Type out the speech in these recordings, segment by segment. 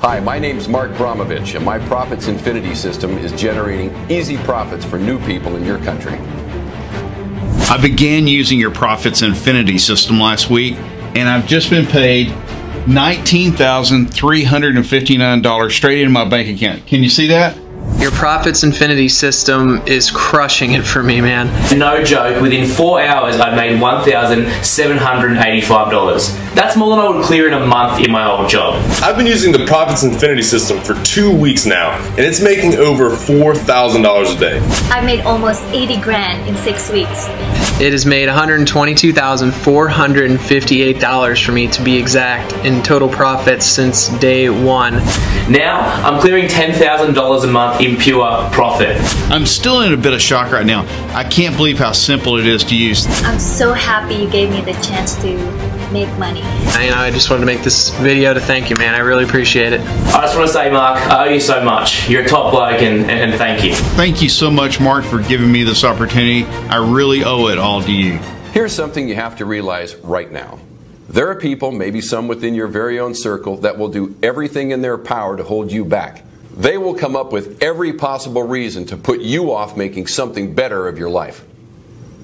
Hi, my name's Mark Bromovich, and my Profits Infinity system is generating easy profits for new people in your country. I began using your Profits Infinity system last week, and I've just been paid $19,359 straight into my bank account. Can you see that? Your Profits Infinity system is crushing it for me, man. No joke, within 4 hours I've made $1,785. That's more than I would clear in a month in my old job. I've been using the Profits Infinity system for 2 weeks now, and it's making over $4,000 a day. I've made almost 80 grand in 6 weeks. It has made $122,458 for me, to be exact, in total profits since day one. Now I'm clearing $10,000 a month in pure profit. I'm still in a bit of shock right now. I can't believe how simple it is to use. I'm so happy you gave me the chance to make money. I just wanted to make this video to thank you, man. I really appreciate it. I just want to say, Mark, I owe you so much. You're a top bloke, and thank you. Thank you so much, Mark, for giving me this opportunity. I really owe it all to you. Here's something you have to realize right now. There are people, maybe some within your very own circle, that will do everything in their power to hold you back. They will come up with every possible reason to put you off making something better of your life.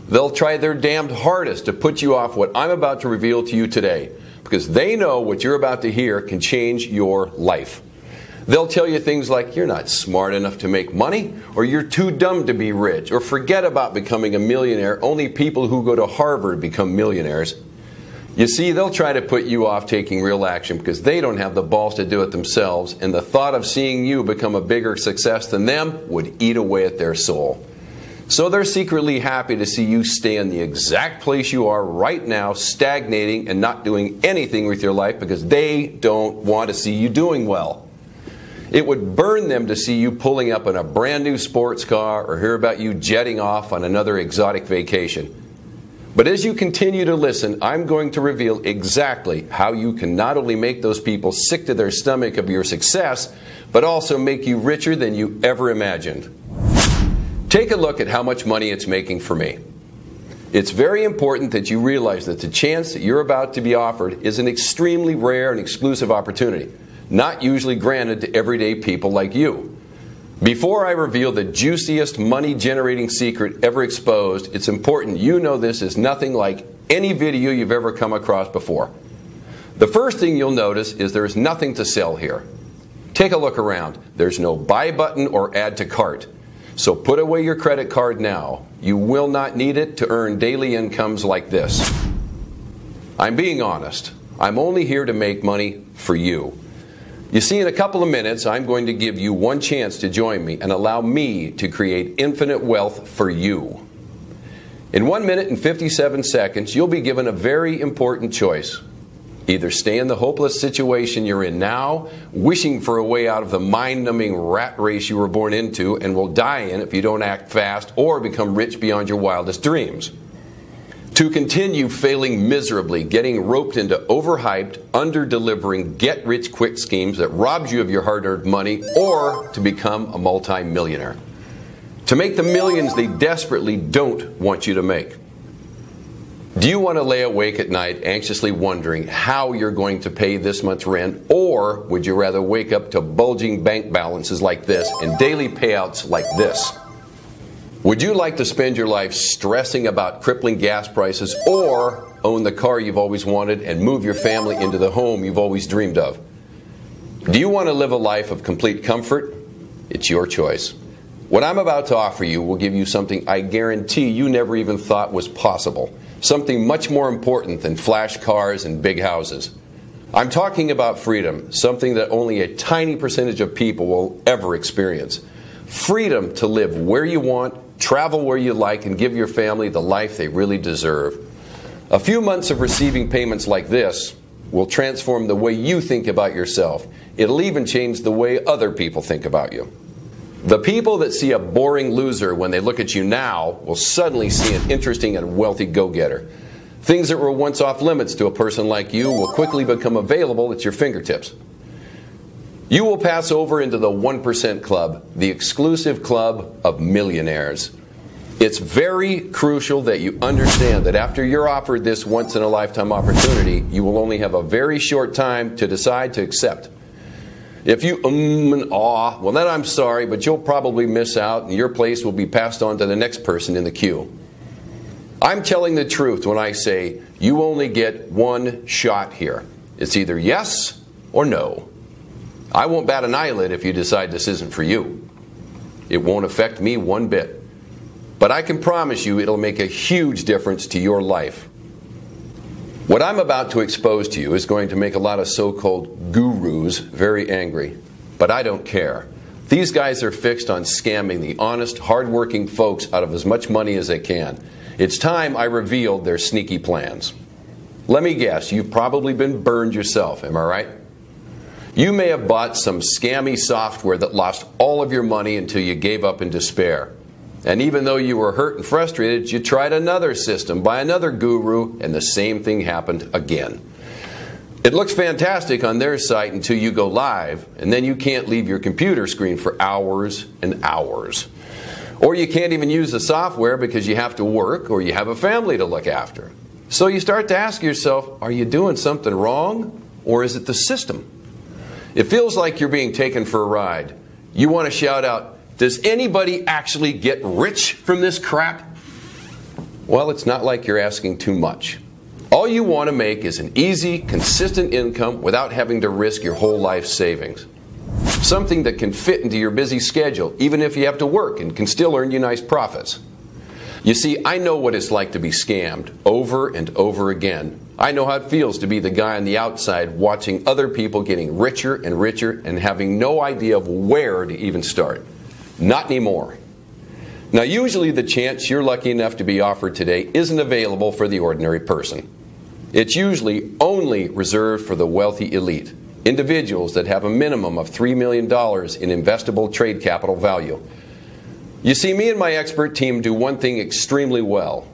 They'll try their damned hardest to put you off what I'm about to reveal to you today, because they know what you're about to hear can change your life. They'll tell you things like, you're not smart enough to make money, or you're too dumb to be rich, or forget about becoming a millionaire. Only people who go to Harvard become millionaires. You see, they'll try to put you off taking real action because they don't have the balls to do it themselves, and the thought of seeing you become a bigger success than them would eat away at their soul. So they're secretly happy to see you stay in the exact place you are right now, stagnating and not doing anything with your life because they don't want to see you doing well. It would burn them to see you pulling up in a brand new sports car or hear about you jetting off on another exotic vacation. But as you continue to listen, I'm going to reveal exactly how you can not only make those people sick to their stomach of your success, but also make you richer than you ever imagined. Take a look at how much money it's making for me. It's very important that you realize that the chance that you're about to be offered is an extremely rare and exclusive opportunity, not usually granted to everyday people like you. Before I reveal the juiciest money-generating secret ever exposed, it's important you know this is nothing like any video you've ever come across before. The first thing you'll notice is there's nothing to sell here. Take a look around. There's no buy button or add to cart. So put away your credit card now. You will not need it to earn daily incomes like this. I'm being honest. I'm only here to make money for you. You see, in a couple of minutes, I'm going to give you one chance to join me and allow me to create infinite wealth for you. In 1 minute and 57 seconds, you'll be given a very important choice. Either stay in the hopeless situation you're in now, wishing for a way out of the mind-numbing rat race you were born into and will die in if you don't act fast, or become rich beyond your wildest dreams. To continue failing miserably, getting roped into overhyped, under-delivering, get-rich-quick schemes that robs you of your hard-earned money, or to become a multi-millionaire. To make the millions they desperately don't want you to make. Do you want to lay awake at night anxiously wondering how you're going to pay this month's rent, or would you rather wake up to bulging bank balances like this and daily payouts like this? Would you like to spend your life stressing about crippling gas prices, or own the car you've always wanted and move your family into the home you've always dreamed of? Do you want to live a life of complete comfort? It's your choice. What I'm about to offer you will give you something I guarantee you never even thought was possible. Something much more important than flash cars and big houses. I'm talking about freedom, something that only a tiny percentage of people will ever experience. Freedom to live where you want, travel where you like, and give your family the life they really deserve. A few months of receiving payments like this will transform the way you think about yourself. It'll even change the way other people think about you. The people that see a boring loser when they look at you now will suddenly see an interesting and wealthy go-getter. Things that were once off limits to a person like you will quickly become available at your fingertips. You will pass over into the 1% Club, the exclusive club of millionaires. It's very crucial that you understand that after you're offered this once-in-a-lifetime opportunity, you will only have a very short time to decide to accept. If you and ah, well then I'm sorry, but you'll probably miss out and your place will be passed on to the next person in the queue. I'm telling the truth when I say you only get one shot here. It's either yes or no. I won't bat an eyelid if you decide this isn't for you. It won't affect me one bit. But I can promise you it'll make a huge difference to your life. What I'm about to expose to you is going to make a lot of so-called gurus very angry. But I don't care. These guys are fixed on scamming the honest, hard-working folks out of as much money as they can. It's time I revealed their sneaky plans. Let me guess, you've probably been burned yourself, am I right? You may have bought some scammy software that lost all of your money until you gave up in despair. And even though you were hurt and frustrated, you tried another system by another guru, and the same thing happened again. It looks fantastic on their site until you go live, and then you can't leave your computer screen for hours and hours. Or you can't even use the software because you have to work or you have a family to look after. So you start to ask yourself, are you doing something wrong, or is it the system? It feels like you're being taken for a ride. You want to shout out, does anybody actually get rich from this crap? Well, it's not like you're asking too much. All you want to make is an easy, consistent income without having to risk your whole life savings. Something that can fit into your busy schedule, even if you have to work, and can still earn you nice profits. You see, I know what it's like to be scammed over and over again. I know how it feels to be the guy on the outside watching other people getting richer and richer and having no idea of where to even start. Not anymore. Now, usually the chance you're lucky enough to be offered today isn't available for the ordinary person. It's usually only reserved for the wealthy elite, individuals that have a minimum of $3 million in investable trade capital value. You see, me and my expert team do one thing extremely well.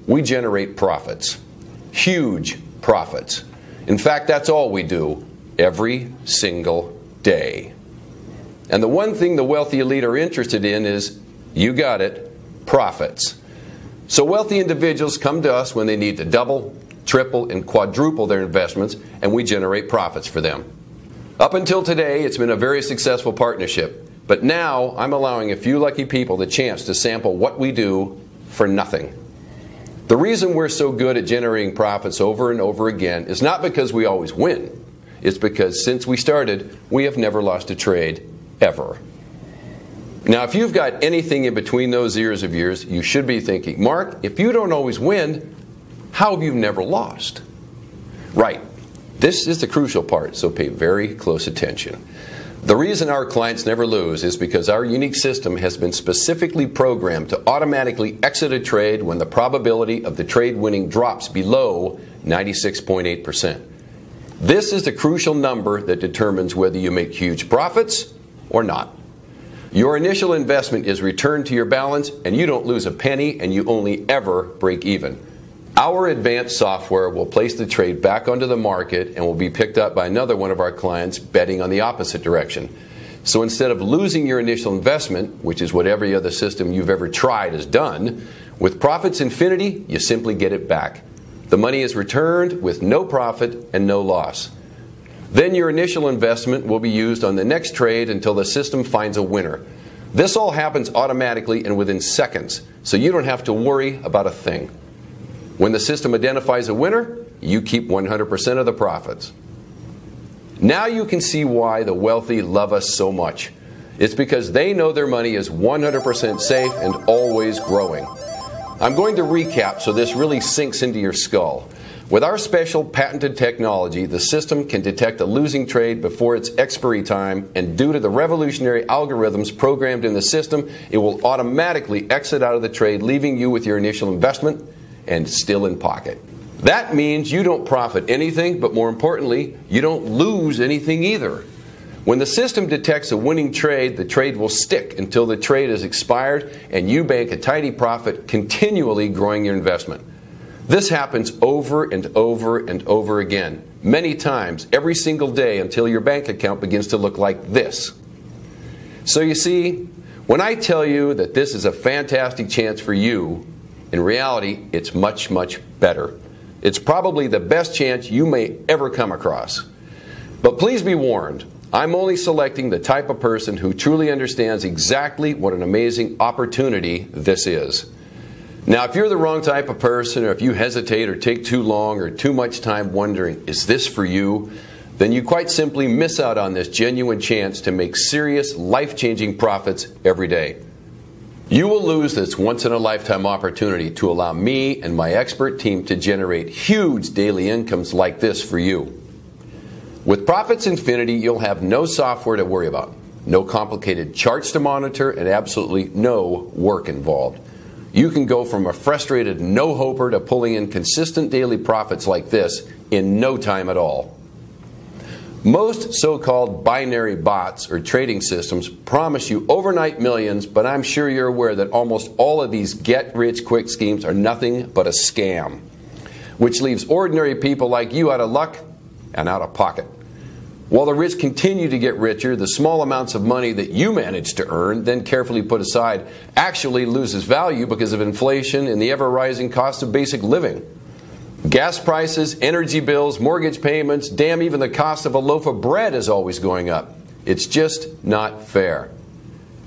We generate profits. Huge profits. In fact, that's all we do every single day. And the one thing the wealthy elite are interested in is, you got it, profits. So wealthy individuals come to us when they need to double, triple, and quadruple their investments, and we generate profits for them. Up until today, it's been a very successful partnership. But now, I'm allowing a few lucky people the chance to sample what we do for nothing. The reason we're so good at generating profits over and over again is not because we always win. It's because since we started, we have never lost a trade, ever. Now, if you've got anything in between those ears of yours, you should be thinking, Mark, if you don't always win, how have you never lost? Right. This is the crucial part, so pay very close attention. The reason our clients never lose is because our unique system has been specifically programmed to automatically exit a trade when the probability of the trade winning drops below 96.8%. This is the crucial number that determines whether you make huge profits or not. Your initial investment is returned to your balance, and you don't lose a penny, and you only ever break even. Our advanced software will place the trade back onto the market and will be picked up by another one of our clients betting on the opposite direction. So instead of losing your initial investment, which is what every other system you've ever tried has done, with Profits Infinity, you simply get it back. The money is returned with no profit and no loss. Then your initial investment will be used on the next trade until the system finds a winner. This all happens automatically and within seconds, so you don't have to worry about a thing. When the system identifies a winner, you keep 100% of the profits. Now you can see why the wealthy love us so much. It's because they know their money is 100% safe and always growing. I'm going to recap so this really sinks into your skull. With our special patented technology, the system can detect a losing trade before its expiry time, and due to the revolutionary algorithms programmed in the system, it will automatically exit out of the trade, leaving you with your initial investment and still in pocket. That means you don't profit anything, but more importantly, you don't lose anything either. When the system detects a winning trade, the trade will stick until the trade is expired, and you bank a tidy profit, continually growing your investment. This happens over and over and over again, many times, every single day, until your bank account begins to look like this. So you see, when I tell you that this is a fantastic chance for you, in reality, it's much, much better. It's probably the best chance you may ever come across. But please be warned, I'm only selecting the type of person who truly understands exactly what an amazing opportunity this is. Now, if you're the wrong type of person, or if you hesitate or take too long or too much time wondering, is this for you? Then you quite simply miss out on this genuine chance to make serious, life-changing profits every day. You will lose this once-in-a-lifetime opportunity to allow me and my expert team to generate huge daily incomes like this for you. With Profits Infinity, you'll have no software to worry about, no complicated charts to monitor, and absolutely no work involved. You can go from a frustrated no-hoper to pulling in consistent daily profits like this in no time at all. Most so-called binary bots or trading systems promise you overnight millions, but I'm sure you're aware that almost all of these get-rich-quick schemes are nothing but a scam, which leaves ordinary people like you out of luck and out of pocket. While the rich continue to get richer, the small amounts of money that you manage to earn, then carefully put aside, actually loses value because of inflation and the ever-rising cost of basic living. Gas prices, energy bills, mortgage payments, damn, even the cost of a loaf of bread is always going up. It's just not fair.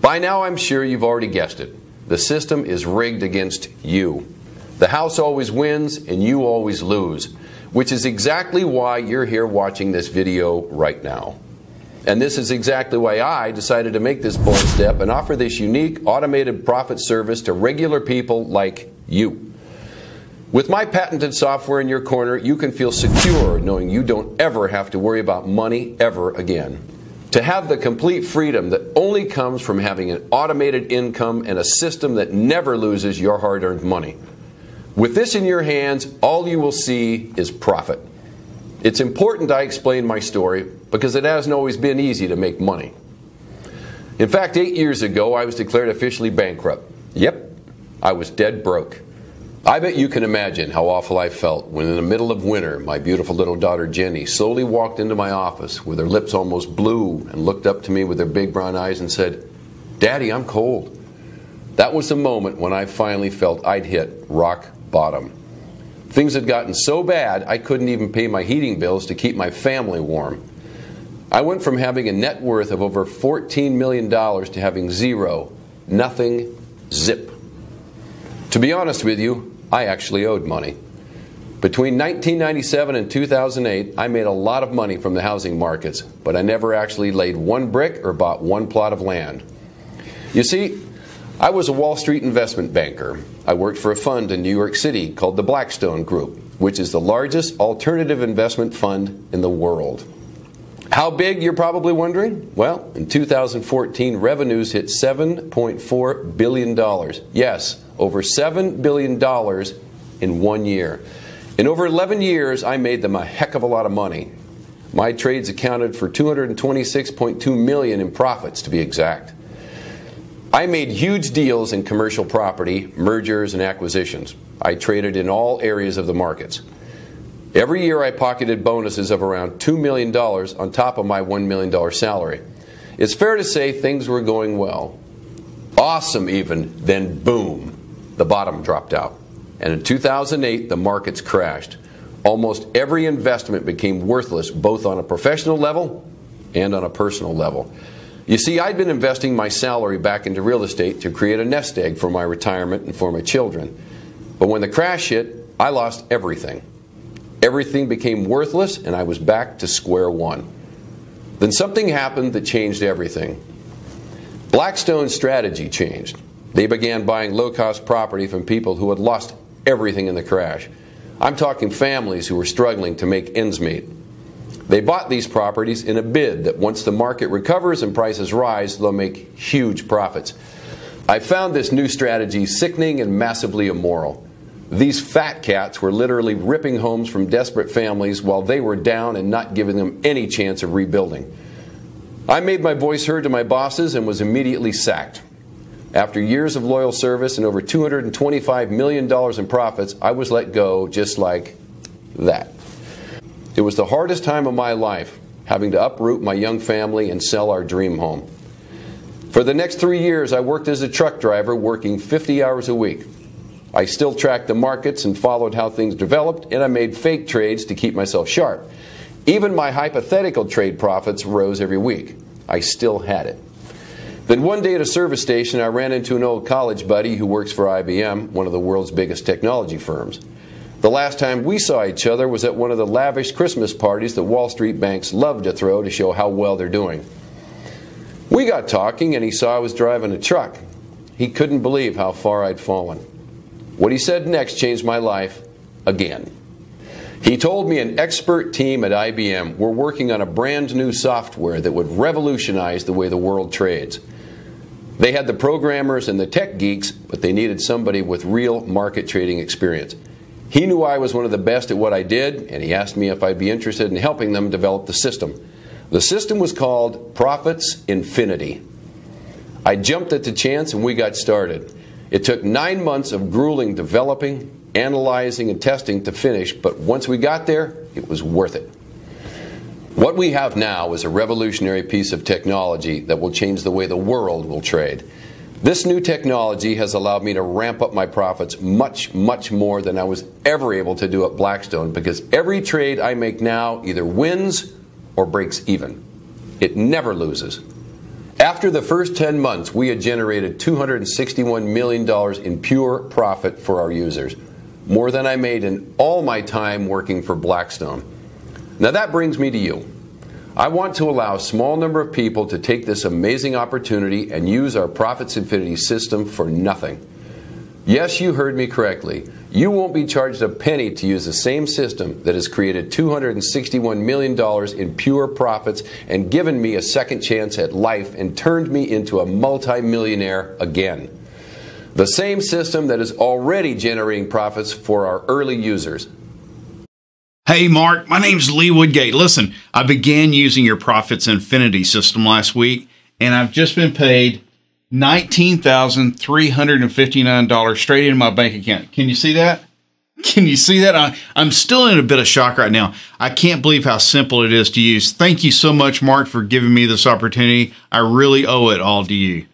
By now, I'm sure you've already guessed it. The system is rigged against you. The house always wins and you always lose, which is exactly why you're here watching this video right now. And this is exactly why I decided to make this bold step and offer this unique automated profit service to regular people like you. With my patented software in your corner, you can feel secure knowing you don't ever have to worry about money ever again. To have the complete freedom that only comes from having an automated income and a system that never loses your hard-earned money. With this in your hands, all you will see is profit. It's important I explain my story because it hasn't always been easy to make money. In fact, 8 years ago, I was declared officially bankrupt. Yep, I was dead broke. I bet you can imagine how awful I felt when in the middle of winter, my beautiful little daughter Jenny slowly walked into my office with her lips almost blue and looked up to me with her big brown eyes and said, "Daddy, I'm cold." That was the moment when I finally felt I'd hit rock bottom. Things had gotten so bad I couldn't even pay my heating bills to keep my family warm. I went from having a net worth of over $14 million to having zero, nothing, zip. To be honest with you, I actually owed money. Between 1997 and 2008, I made a lot of money from the housing markets, but I never actually laid one brick or bought one plot of land. You see, I was a Wall Street investment banker. I worked for a fund in New York City called the Blackstone Group, which is the largest alternative investment fund in the world. How big, you're probably wondering? Well, in 2014, revenues hit $7.4 billion. Yes, over $7 billion in 1 year. In over 11 years, I made them a heck of a lot of money. My trades accounted for $226.2 million in profits, to be exact. I made huge deals in commercial property, mergers, and acquisitions. I traded in all areas of the markets. Every year I pocketed bonuses of around $2 million on top of my $1 million salary. It's fair to say things were going well. Awesome even, then boom, the bottom dropped out. And in 2008, the markets crashed. Almost every investment became worthless, both on a professional level and on a personal level. You see, I'd been investing my salary back into real estate to create a nest egg for my retirement and for my children. But when the crash hit, I lost everything. Everything became worthless, and I was back to square one. Then something happened that changed everything. Blackstone's strategy changed. They began buying low-cost property from people who had lost everything in the crash. I'm talking families who were struggling to make ends meet. They bought these properties in a bid that once the market recovers and prices rise, they'll make huge profits. I found this new strategy sickening and massively immoral. These fat cats were literally ripping homes from desperate families while they were down and not giving them any chance of rebuilding. I made my voice heard to my bosses and was immediately sacked. After years of loyal service and over $225 million in profits, I was let go just like that. It was the hardest time of my life, having to uproot my young family and sell our dream home. For the next 3 years, I worked as a truck driver, working 50 hours a week. I still tracked the markets and followed how things developed, and I made fake trades to keep myself sharp. Even my hypothetical trade profits rose every week. I still had it. Then one day at a service station, I ran into an old college buddy who works for IBM, one of the world's biggest technology firms. The last time we saw each other was at one of the lavish Christmas parties that Wall Street banks love to throw to show how well they're doing. We got talking and he saw I was driving a truck. He couldn't believe how far I'd fallen. What he said next changed my life again. He told me an expert team at IBM were working on a brand new software that would revolutionize the way the world trades. They had the programmers and the tech geeks, but they needed somebody with real market trading experience. He knew I was one of the best at what I did, and he asked me if I'd be interested in helping them develop the system. The system was called Profits Infinity. I jumped at the chance and we got started. It took 9 months of grueling developing, analyzing, and testing to finish, but once we got there, it was worth it. What we have now is a revolutionary piece of technology that will change the way the world will trade. This new technology has allowed me to ramp up my profits much, much more than I was ever able to do at Blackstone, because every trade I make now either wins or breaks even. It never loses. After the first 10 months, we had generated $261 million in pure profit for our users, more than I made in all my time working for Blackstone. Now that brings me to you. I want to allow a small number of people to take this amazing opportunity and use our Profits Infinity system for nothing. Yes, you heard me correctly. You won't be charged a penny to use the same system that has created $261 million in pure profits and given me a second chance at life and turned me into a multi-millionaire again. The same system that is already generating profits for our early users. Hey Mark, my name's Lee Woodgate. Listen, I began using your Profits Infinity system last week, and I've just been paid $19,359 straight into my bank account. Can you see that? Can you see that? I'm still in a bit of shock right now. I can't believe how simple it is to use. Thank you so much, Mark, for giving me this opportunity. I really owe it all to you.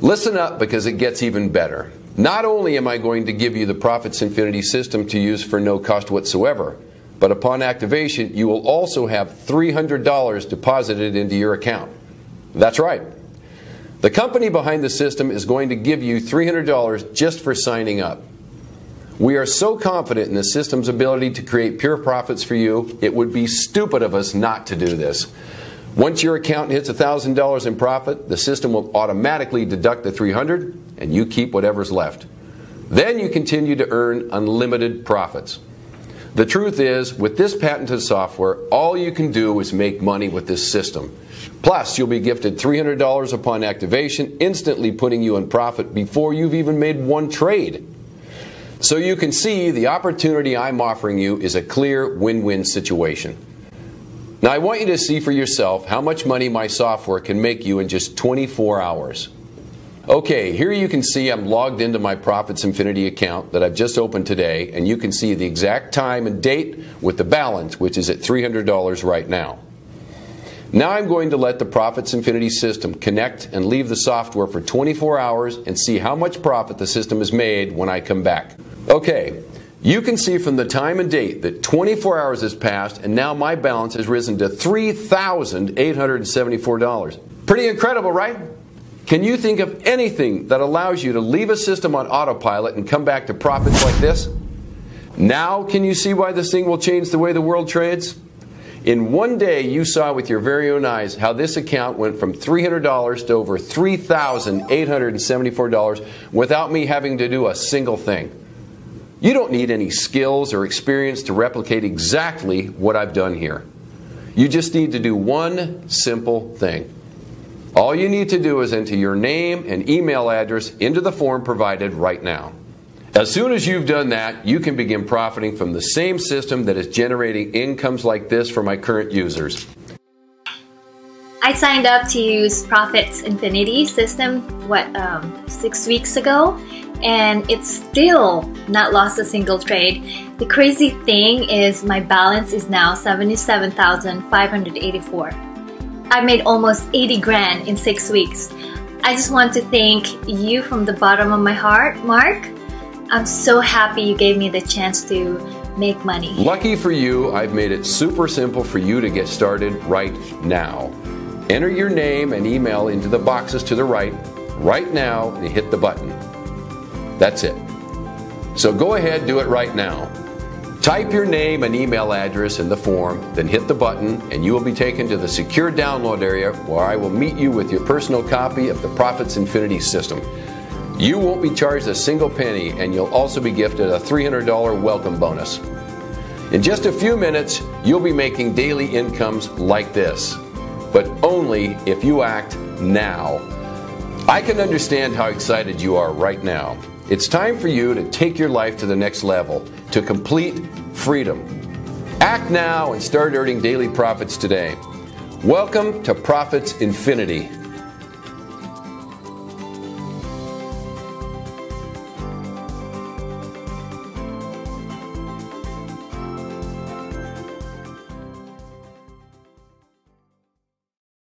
Listen up, because it gets even better. Not only am I going to give you the Profits Infinity system to use for no cost whatsoever, but upon activation, you will also have $300 deposited into your account. That's right. The company behind the system is going to give you $300 just for signing up. We are so confident in the system's ability to create pure profits for you, it would be stupid of us not to do this. Once your account hits $1,000 in profit, the system will automatically deduct the $300 and you keep whatever's left. Then you continue to earn unlimited profits. The truth is, with this patented software, all you can do is make money with this system. Plus, you'll be gifted $300 upon activation, instantly putting you in profit before you've even made one trade. So you can see the opportunity I'm offering you is a clear win-win situation. Now I want you to see for yourself how much money my software can make you in just 24 hours. Okay, here you can see I'm logged into my Profits Infinity account that I've just opened today, and you can see the exact time and date with the balance, which is at $300 right now. Now I'm going to let the Profits Infinity system connect and leave the software for 24 hours and see how much profit the system has made when I come back. Okay. You can see from the time and date that 24 hours has passed, and now my balance has risen to $3,874. Pretty incredible, right? Can you think of anything that allows you to leave a system on autopilot and come back to profits like this? Now can you see why this thing will change the way the world trades? In one day, you saw with your very own eyes how this account went from $300 to over $3,874 without me having to do a single thing. You don't need any skills or experience to replicate exactly what I've done here. You just need to do one simple thing. All you need to do is enter your name and email address into the form provided right now. As soon as you've done that, you can begin profiting from the same system that is generating incomes like this for my current users. I signed up to use Profits Infinity system, 6 weeks ago, and it's still not lost a single trade. The crazy thing is my balance is now $77,584. I made almost 80 grand in 6 weeks. I just want to thank you from the bottom of my heart, Mark. I'm so happy you gave me the chance to make money. Lucky for you, I've made it super simple for you to get started right now. Enter your name and email into the boxes to the right now, and hit the button. That's it. So go ahead, do it right now. Type your name and email address in the form, then hit the button, and you will be taken to the secure download area where I will meet you with your personal copy of the Profits Infinity system. You won't be charged a single penny, and you'll also be gifted a $300 welcome bonus. In just a few minutes, you'll be making daily incomes like this, but only if you act now. I can understand how excited you are right now. It's time for you to take your life to the next level, to complete freedom. Act now and start earning daily profits today. Welcome to Profits Infinity.